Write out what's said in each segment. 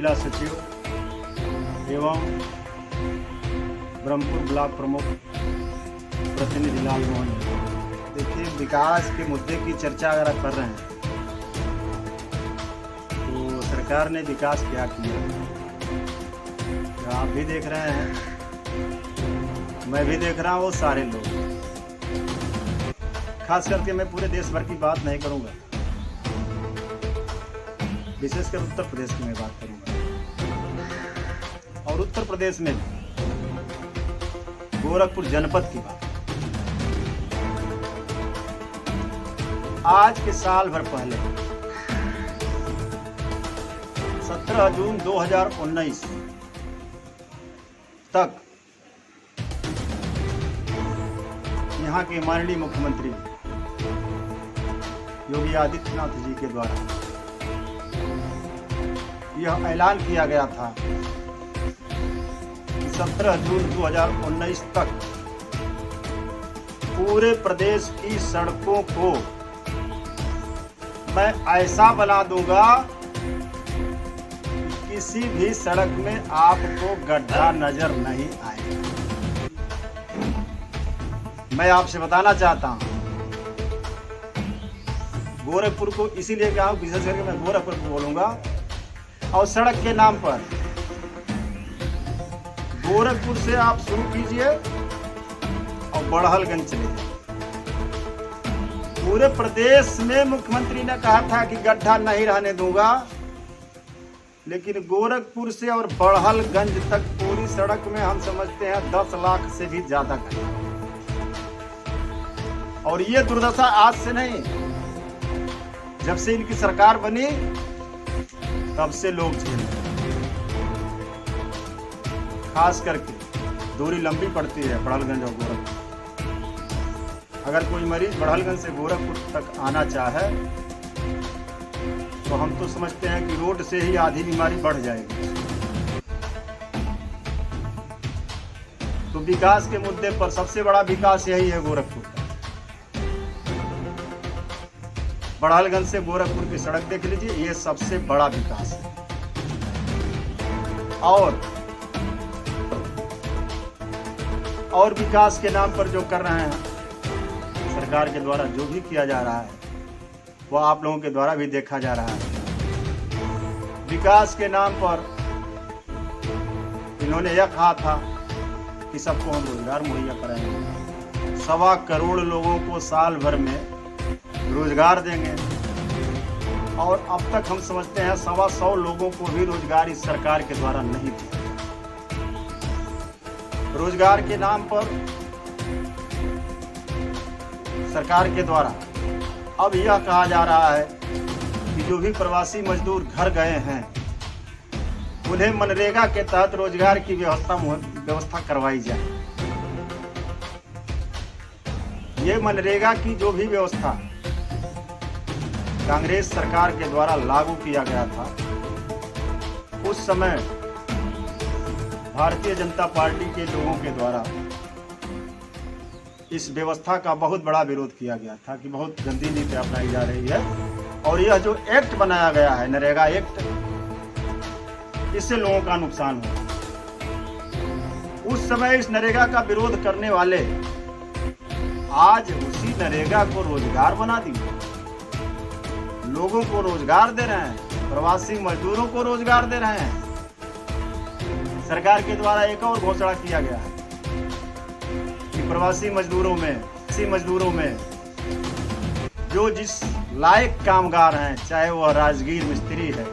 जिला सचिव एवं ब्रह्मपुर ब्लॉक प्रमुख प्रतिनिधि लाल मोहन। देखिए, विकास के मुद्दे की चर्चा अगर आप कर रहे हैं तो सरकार ने विकास क्या किया, तो आप भी देख रहे हैं, मैं भी देख रहा हूँ, वो सारे लोग। खास करके मैं पूरे देश भर की बात नहीं करूँगा, विशेषकर उत्तर प्रदेश की मैं बात करूँगा। और उत्तर प्रदेश में गोरखपुर जनपद की बात, आज के साल भर पहले 17 जून 2019 तक यहाँ के माननीय मुख्यमंत्री योगी आदित्यनाथ जी के द्वारा यह ऐलान किया गया था कि 17 जून 2019 तक पूरे प्रदेश की सड़कों को मैं ऐसा बना दूंगा कि किसी भी सड़क में आपको गड्ढा नजर नहीं आएगा। मैं आपसे बताना चाहता हूं, गोरखपुर को इसीलिए कहा, विशेष करके मैं गोरखपुर को बोलूंगा। और सड़क के नाम पर गोरखपुर से आप शुरू कीजिए और बड़हलगंज चले जाइए। पूरे प्रदेश में मुख्यमंत्री ने कहा था कि गड्ढा नहीं रहने दूंगा, लेकिन गोरखपुर से और बड़हलगंज तक पूरी सड़क में हम समझते हैं 10 लाख से भी ज्यादा गड्ढा। और ये दुर्दशा आज से नहीं, जब से इनकी सरकार बनी तब से लोग झेल रहे हैं। खास करके दूरी लंबी पड़ती है बड़हलगंज और गोरखपुर। अगर कोई मरीज बड़हलगंज से गोरखपुर तक आना चाहे तो हम तो समझते हैं कि रोड से ही आधी बीमारी बढ़ जाएगी। तो विकास के मुद्दे पर सबसे बड़ा विकास यही है गोरखपुर का। बड़हलगंज से गोरखपुर की सड़क देख लीजिए, ये सबसे बड़ा विकास है। और विकास के नाम पर जो कर रहे हैं, सरकार के द्वारा जो भी किया जा रहा है वो आप लोगों के द्वारा भी देखा जा रहा है। विकास के नाम पर इन्होंने यह कहा था कि सबको हम रोजगार मुहैया कराएंगे, 1.25 करोड़ लोगों को साल भर में रोजगार देंगे। और अब तक हम समझते हैं 125 लोगों को भी रोजगार इस सरकार के द्वारा नहीं दिया। रोजगार के नाम पर सरकार के द्वारा अब यह कहा जा रहा है कि जो भी प्रवासी मजदूर घर गए हैं उन्हें मनरेगा के तहत रोजगार की व्यवस्था करवाई जाए। ये मनरेगा की जो भी व्यवस्था कांग्रेस सरकार के द्वारा लागू किया गया था, उस समय भारतीय जनता पार्टी के लोगों के द्वारा इस व्यवस्था का बहुत बड़ा विरोध किया गया था कि बहुत गंदी नीति अपनाई जा रही है। और यह जो एक्ट बनाया गया है, नरेगा एक्ट, इससे लोगों का नुकसान हुआ। उस समय इस नरेगा का विरोध करने वाले आज उसी नरेगा को रोजगार बना दिए, लोगों को रोजगार दे रहे हैं, प्रवासी मजदूरों को रोजगार दे रहे हैं। सरकार के द्वारा एक और घोषणा किया गया है कि प्रवासी मजदूरों में जो जिस लायक कामगार हैं, चाहे वह राजगीर मिस्त्री है,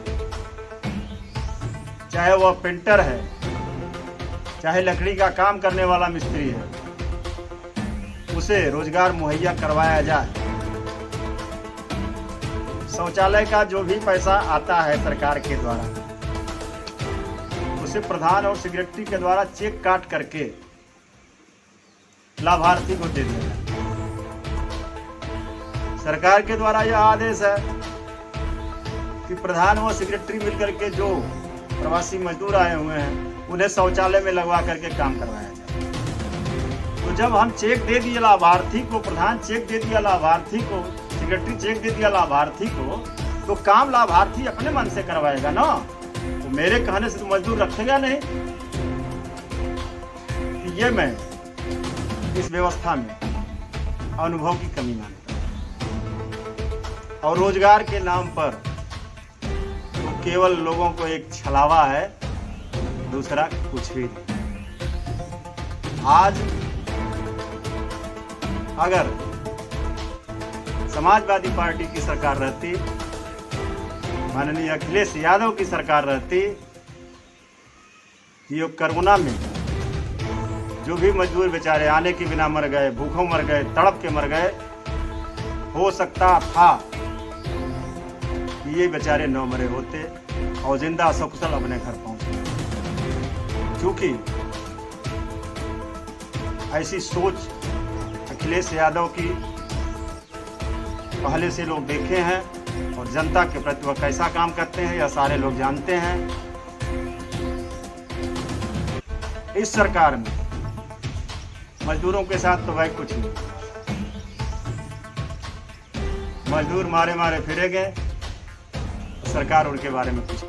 चाहे वह पेंटर है, चाहे लकड़ी का काम करने वाला मिस्त्री है, उसे रोजगार मुहैया करवाया जाए। शौचालय का जो भी पैसा आता है सरकार के द्वारा, उसे प्रधान और सेक्रेटरी के द्वारा चेक काट करके लाभार्थी को दे दिया जाए। सरकार के द्वारा यह आदेश है कि प्रधान और सेक्रेटरी मिलकर के जो प्रवासी मजदूर आए हुए हैं उन्हें शौचालय में लगवा करके काम करवाया जाए। तो जब हम चेक दे दिए लाभार्थी को, प्रधान चेक दे दिया लाभार्थी को, सेक्रेटरी चेक दे दिया लाभार्थी को, तो काम लाभार्थी अपने मन से करवाएगा ना। तो मेरे कहने से तो मजदूर रखेगा नहीं। ये मैं इस व्यवस्था में अनुभव की कमी मानता हूं। और रोजगार के नाम पर तो केवल लोगों को एक छलावा है, दूसरा कुछ भी नहीं। आज अगर समाजवादी पार्टी की सरकार रहती, माननीय अखिलेश यादव की सरकार रहती, ये कोरोना में जो भी मजदूर बेचारे आने के बिना मर गए, भूखों मर गए, तड़प के मर गए, हो सकता था कि ये बेचारे न मरे होते और जिंदा सकुशल अपने घर पहुंचे। क्योंकि ऐसी सोच अखिलेश यादव की पहले से लोग देखे हैं और जनता के प्रति वह कैसा काम करते हैं यह सारे लोग जानते हैं। इस सरकार में मजदूरों के साथ तो भाई कुछ नहीं, मजदूर मारे मारे फिरेंगे, सरकार उनके बारे में कुछ